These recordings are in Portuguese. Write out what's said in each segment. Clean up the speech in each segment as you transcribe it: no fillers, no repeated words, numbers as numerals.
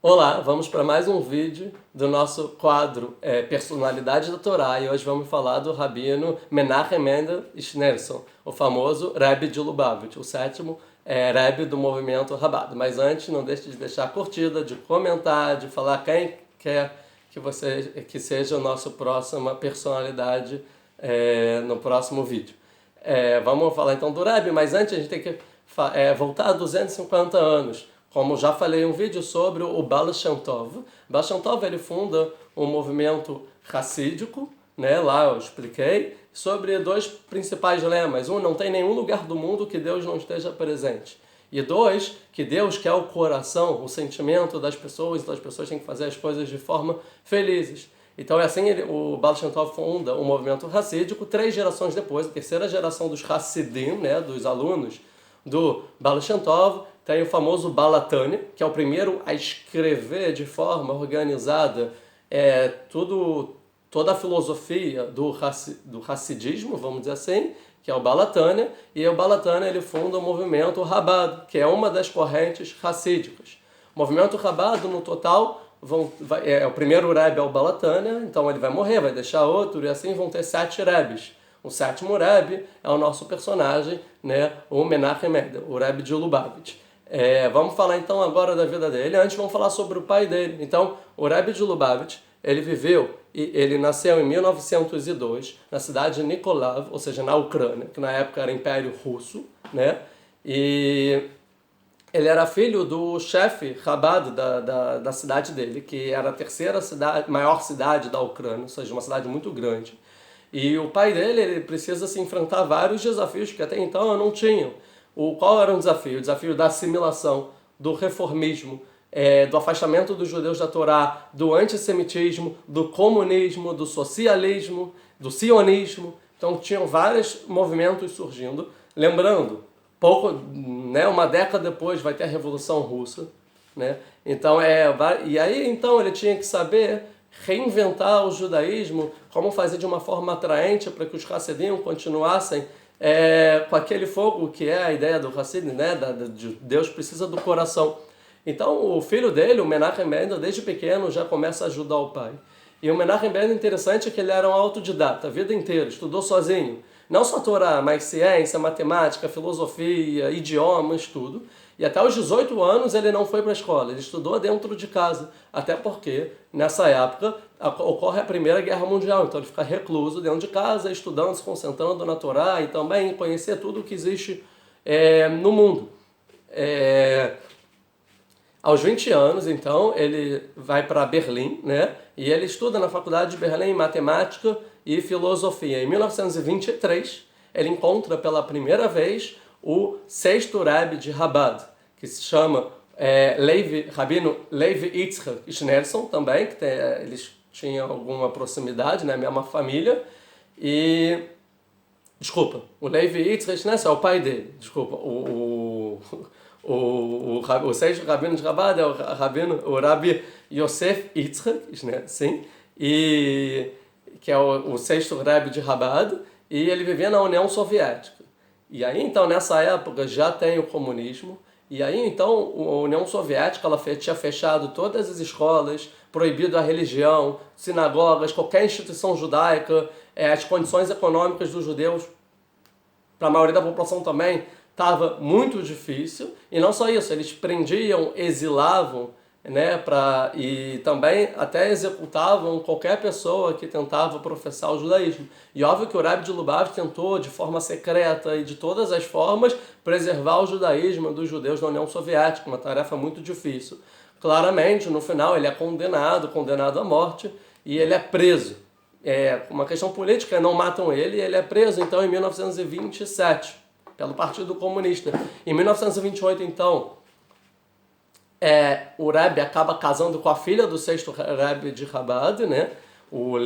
Olá, vamos para mais um vídeo do nosso quadro Personalidade da Torá e hoje vamos falar do Rabino Menachem Mendel Schneerson, o famoso Rebbe de Lubavitch, o sétimo Rebbe do movimento Rabado. Mas antes, não deixe de deixar a curtida, de comentar, de falar quem quer que seja a nossa próxima personalidade no próximo vídeo. Vamos falar então do Rebbe, mas antes a gente tem que voltar a 250 anos. Como já falei em um vídeo sobre o Baal Shem Tov. Baal Shem Tov ele funda um movimento racídico, né? Lá eu expliquei, sobre dois principais lemas. Um, não tem nenhum lugar do mundo que Deus não esteja presente. E dois, que Deus quer o coração, o sentimento das pessoas, então as pessoas têm que fazer as coisas de forma felizes. Então é assim, o Baal Shem Tov funda um movimento racídico, 3 gerações depois, a terceira geração dos Hassidim, né, dos alunos do Baal Shem Tov, tem o famoso Baal HaTanya, que é o primeiro a escrever de forma organizada toda a filosofia do Hassidismo, vamos dizer assim, que é o Baal HaTanya, e o Baal HaTanya ele funda o movimento Rabado, que é uma das correntes racídicas. O movimento Rabado, no total, o primeiro Rebbe é o Baal HaTanya, então ele vai morrer, vai deixar outro, e assim vão ter 7 Rebbes. O sétimo Rebbe é o nosso personagem, né, o Menachem Mendel, o Rebbe de Lubavitch. Vamos falar então agora da vida dele. Antes vamos falar sobre o pai dele. Então, o Rebbe de Lubavitch, ele nasceu em 1902 na cidade de Nikolaev, ou seja, na Ucrânia, que na época era Império Russo, né? E ele era filho do chefe Chabad da cidade dele, que era a terceira maior cidade da Ucrânia, ou seja, uma cidade muito grande. E o pai dele ele precisa se enfrentar vários desafios que até então não tinham. Qual era o desafio? O desafio da assimilação, do reformismo, do afastamento dos judeus da Torá, do antissemitismo, do comunismo, do socialismo, do sionismo. Então tinham vários movimentos surgindo. Lembrando, uma década depois vai ter a Revolução Russa, né? Então então ele tinha que saber reinventar o judaísmo, como fazer de uma forma atraente para que os Hassidim continuassem com aquele fogo que é a ideia do Hassidim, né? De Deus precisa do coração. Então o filho dele, o Menachem Mendel, desde pequeno já começa a ajudar o pai. E o Menachem Mendel, interessante é que ele era um autodidata, a vida inteira, estudou sozinho. Não só a Torá, mas ciência, matemática, filosofia, idiomas, tudo. E até os 18 anos ele não foi para a escola, ele estudou dentro de casa. Até porque, nessa época, ocorre a Primeira Guerra Mundial. Então ele fica recluso dentro de casa, estudando, se concentrando na Torá e também conhecer tudo o que existe no mundo. Aos 20 anos, então, ele vai para Berlim, né? E ele estuda na Faculdade de Berlim matemática e filosofia. Em 1923, ele encontra pela primeira vez o sexto Rebbe de Chabad, que se chama Rabino Levi Yitzchak Schneerson também, que eles tinham alguma proximidade, né? A mesma família. Desculpa, o Levi Yitzchak Schneerson é o pai dele. Desculpa, o sexto Rabino de Chabad é o Rabbi Yosef Yitzchak Schneerson, que é o sexto Rebbe de Chabad, e ele vivia na União Soviética. E aí, então, nessa época já tem o comunismo, e aí, então, a União Soviética tinha fechado todas as escolas, proibido a religião, sinagogas, qualquer instituição judaica, as condições econômicas dos judeus, para a maioria da população também, estava muito difícil, e não só isso, eles prendiam, exilavam, né, e também até executavam qualquer pessoa que tentava professar o judaísmo. E óbvio que o Rebbe de Lubavitch tentou, de forma secreta e de todas as formas, preservar o judaísmo dos judeus da União Soviética, uma tarefa muito difícil. Claramente, no final, ele é condenado à morte, e ele é preso. Uma questão política, não matam ele, e ele é preso, então, em 1927, pelo Partido Comunista. Em 1928, então, o Rebbe acaba casando com a filha do sexto Rebbe de Chabad, né? o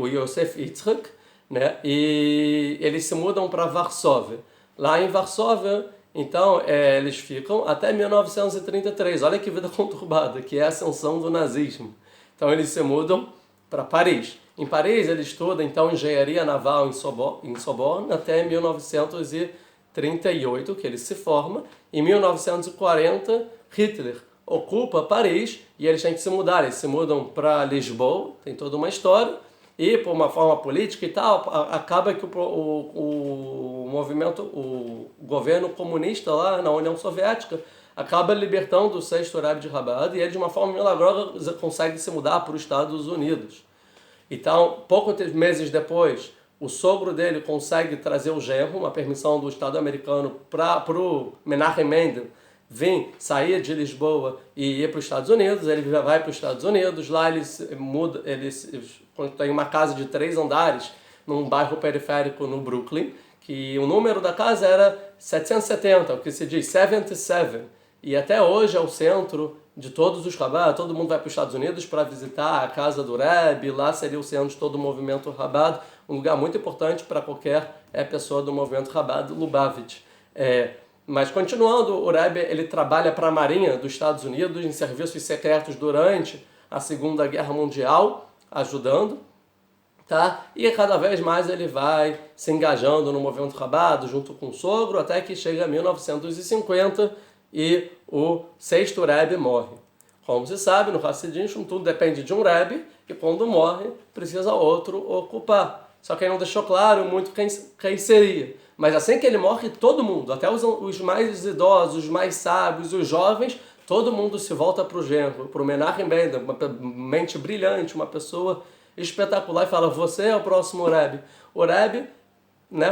Yosef Yitzchak, né? E eles se mudam para Varsóvia. Lá em Varsóvia, então, eles ficam até 1933. Olha que vida conturbada, que é a ascensão do nazismo. Então, eles se mudam para Paris. Em Paris, ele estuda, então, engenharia naval em Sorbonne até 1938, que ele se forma. Em 1940, Hitler ocupa Paris e eles têm que se mudar. Eles se mudam para Lisboa, tem toda uma história, e por uma forma política e tal, acaba que o movimento, o governo comunista lá na União Soviética acaba libertando o sexto Rebbe de Chabad e ele de uma forma milagrosa consegue se mudar para os Estados Unidos. Então, poucos meses depois, o sogro dele consegue trazer o genro, uma permissão do Estado americano para o Menachem Mendel sair de Lisboa e ir para os Estados Unidos. Ele já vai para os Estados Unidos, lá ele tem uma casa de 3 andares num bairro periférico no Brooklyn, que o número da casa era 770, o que se diz 77, e até hoje é o centro de todos os Chabad. Todo mundo vai para os Estados Unidos para visitar a casa do Rebbe, lá seria o centro de todo o movimento Chabad, um lugar muito importante para qualquer pessoa do movimento Chabad Lubavitch. Mas continuando, o Rebbe ele trabalha para a Marinha dos Estados Unidos em serviços secretos durante a Segunda Guerra Mundial, ajudando, tá? E cada vez mais ele vai se engajando no movimento Chabad junto com o sogro, até que chega a 1950 e o sexto Rebbe morre. Como se sabe, no Hassidismo tudo depende de um Rebbe e quando morre precisa outro ocupar. Só que ele não deixou claro muito quem seria. Mas assim que ele morre, todo mundo, até os mais idosos, os mais sábios, os jovens, todo mundo se volta para o genro, para o Menachem Mendel, uma mente brilhante, uma pessoa espetacular, e fala: você é o próximo Rebbe. O Rebbe, né,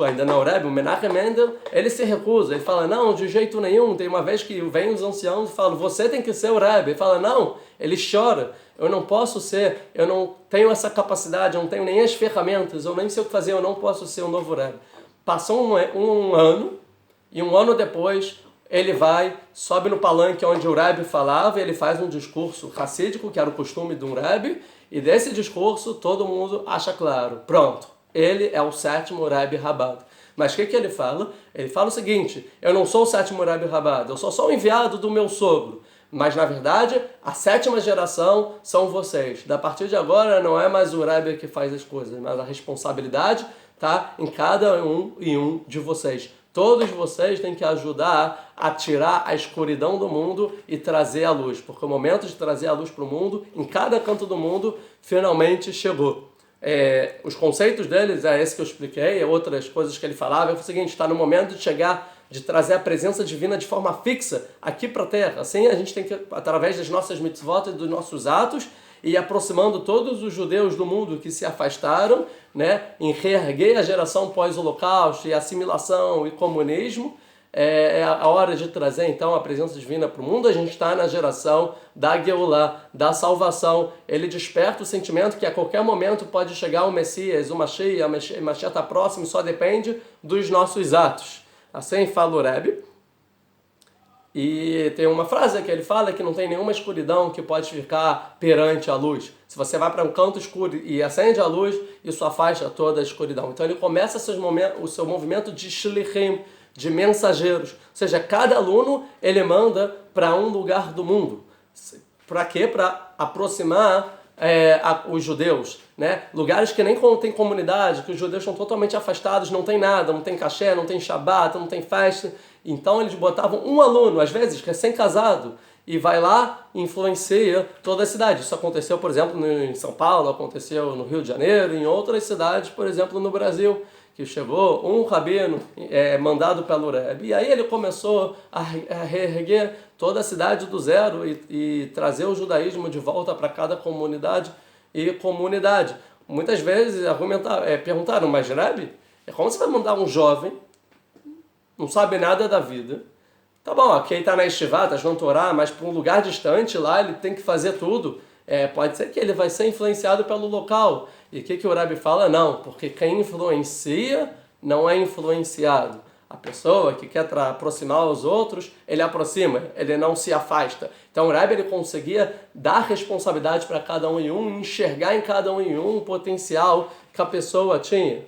ainda não é o Rebbe, o Menachem Mendel, ele se recusa, ele fala: não, de jeito nenhum. Tem uma vez que vem os anciãos e falam: você tem que ser o Rebbe. Ele fala: não, ele chora, eu não posso ser, eu não tenho essa capacidade, eu não tenho nem as ferramentas, eu nem sei o que fazer, eu não posso ser o novo Rebbe. Passou um ano, e um ano depois ele sobe no palanque onde o Rebbe falava, ele faz um discurso racídico, que era o costume de um Rebbe, e desse discurso todo mundo acha claro: pronto, ele é o sétimo Rebbe Chabad. Mas o que ele fala? Ele fala o seguinte: eu não sou o sétimo Rebbe Chabad, eu sou só o enviado do meu sogro. Mas, na verdade, a 7ª geração são vocês. Da partir de agora, não é mais o Rebbe que faz as coisas, mas a responsabilidade está em cada um de vocês. Todos vocês têm que ajudar a tirar a escuridão do mundo e trazer a luz. Porque o momento de trazer a luz para o mundo, em cada canto do mundo, finalmente chegou. Os conceitos deles, é esse que eu expliquei, outras coisas que ele falava, é o seguinte: está no momento de trazer a presença divina de forma fixa aqui para a Terra. Assim a gente tem que, através das nossas mitzvot e dos nossos atos, ir aproximando todos os judeus do mundo que se afastaram, né, em reerguer a geração pós-holocausto e assimilação e comunismo. É a hora de trazer então a presença divina para o mundo. A gente está na geração da Geulah, da salvação. Ele desperta o sentimento que a qualquer momento pode chegar o Messias, o Mashiach. O Mashiach está próximo, só depende dos nossos atos. Assim fala o Rebbe. E tem uma frase que ele fala que não tem nenhuma escuridão que pode ficar perante a luz. Se você vai para um canto escuro e acende a luz, isso afasta toda a escuridão. Então ele começa o seu movimento de shlichim, de mensageiros. Ou seja, cada aluno ele manda para um lugar do mundo. Para quê? Para aproximar os judeus, né? Lugares que nem tem comunidade, que os judeus estão totalmente afastados, não tem nada, não tem caché, não tem shabat, não tem festa. Então eles botavam um aluno, às vezes recém-casado, e vai lá e influencia toda a cidade. Isso aconteceu, por exemplo, em São Paulo, aconteceu no Rio de Janeiro, em outras cidades, por exemplo, no Brasil, que chegou um rabino mandado pelo Rebbe, e aí ele começou a reerguer toda a cidade do zero e trazer o judaísmo de volta para cada comunidade e comunidade. Muitas vezes perguntaram: mas Rebbe, como você vai mandar um jovem, não sabe nada da vida? Tá bom, aqui ele está na Yeshiva, está junto a Torá, mas para um lugar distante lá ele tem que fazer tudo. Pode ser que ele vai ser influenciado pelo local. E o que o Rebbe fala? Não, porque quem influencia não é influenciado. A pessoa que quer aproximar os outros, ele aproxima, ele não se afasta. Então o Rebbe ele conseguia dar responsabilidade para cada um em um, enxergar em cada um em um o potencial que a pessoa tinha.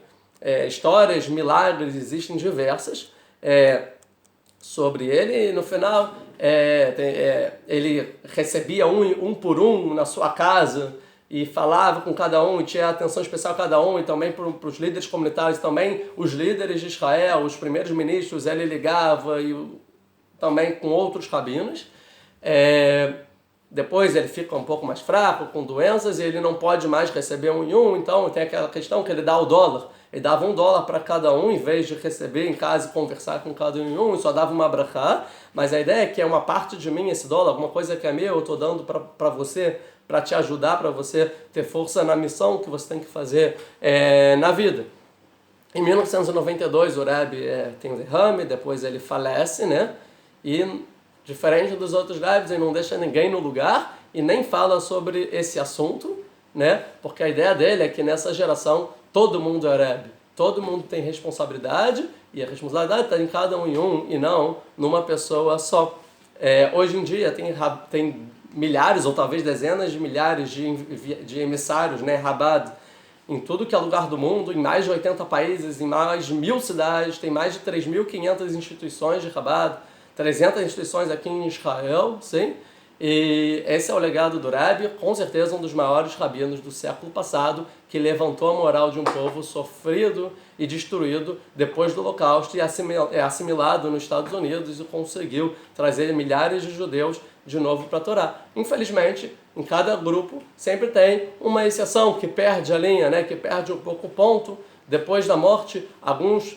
Histórias, milagres, existem diversas sobre ele, e no final ele recebia um por um na sua casa e falava com cada um e tinha atenção especial a cada um, e também para os líderes comunitários, também os líderes de Israel, os primeiros ministros, ele ligava, e também com outros rabinos. Depois ele fica um pouco mais fraco, com doenças, e ele não pode mais receber um em um, então tem aquela questão que ele dá o dólar. Ele dava $1 para cada um, em vez de receber em casa e conversar com cada um em um, e só dava uma brachá. Mas a ideia é que é uma parte de mim esse dólar, alguma coisa que é minha, eu estou dando para você, para te ajudar, para você ter força na missão que você tem que fazer na vida. Em 1992 o Rebbe tem o derrame, depois ele falece, né? E diferente dos outros Rebbes, ele não deixa ninguém no lugar e nem fala sobre esse assunto, né? Porque a ideia dele é que nessa geração todo mundo é Rebbe, todo mundo tem responsabilidade e a responsabilidade está em cada um em um e não numa pessoa só. Hoje em dia tem milhares ou talvez dezenas de milhares de emissários, né? Rabad, em tudo que é lugar do mundo, em mais de 80 países, em mais de 1.000 cidades, tem mais de 3.500 instituições de Chabad, 300 instituições aqui em Israel, sim? E esse é o legado do Rebbe, com certeza um dos maiores rabinos do século passado, que levantou a moral de um povo sofrido e destruído depois do Holocausto e é assimilado nos Estados Unidos e conseguiu trazer milhares de judeus de novo para a Torá. Infelizmente, em cada grupo sempre tem uma exceção que perde a linha, né? Que perde um pouco o ponto. Depois da morte,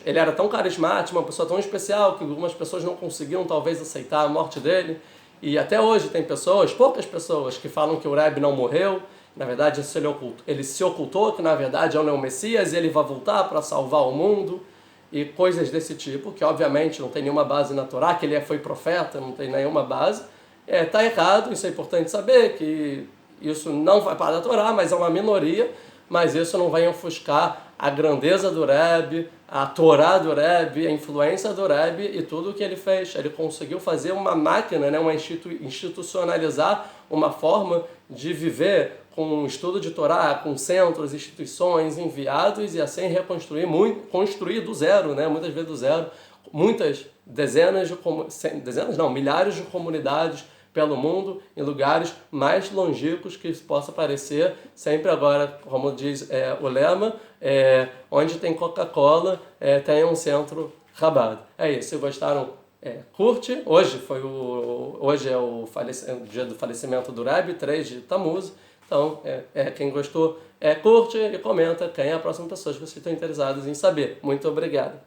ele era tão carismático, uma pessoa tão especial, que algumas pessoas não conseguiam talvez aceitar a morte dele. E até hoje tem poucas pessoas, que falam que o Rebbe não morreu, na verdade ele se ocultou, que na verdade é o Messias e ele vai voltar para salvar o mundo, e coisas desse tipo, que obviamente não tem nenhuma base na Torá, que ele foi profeta, não tem nenhuma base. Está errado, isso é importante saber, que isso não vai para a Torá, mas é uma minoria, mas isso não vai ofuscar a grandeza do Rebbe, a Torá do Rebbe, a influência do Rebbe e tudo o que ele fez. Ele conseguiu fazer uma máquina, né, institucionalizar uma forma de viver com estudo de Torá, com centros, instituições, enviados e assim construir do zero, né, muitas vezes do zero, milhares de comunidades pelo mundo, em lugares mais longínquos que possa parecer, sempre agora, como diz o lema, onde tem Coca-Cola, tem um centro Chabad. É isso, se gostaram, curte. Hoje é o dia do falecimento do Rebbe, 3 de Tammuz. Então, quem gostou, curte e comenta quem é a próxima pessoa que vocês estão interessados em saber. Muito obrigado.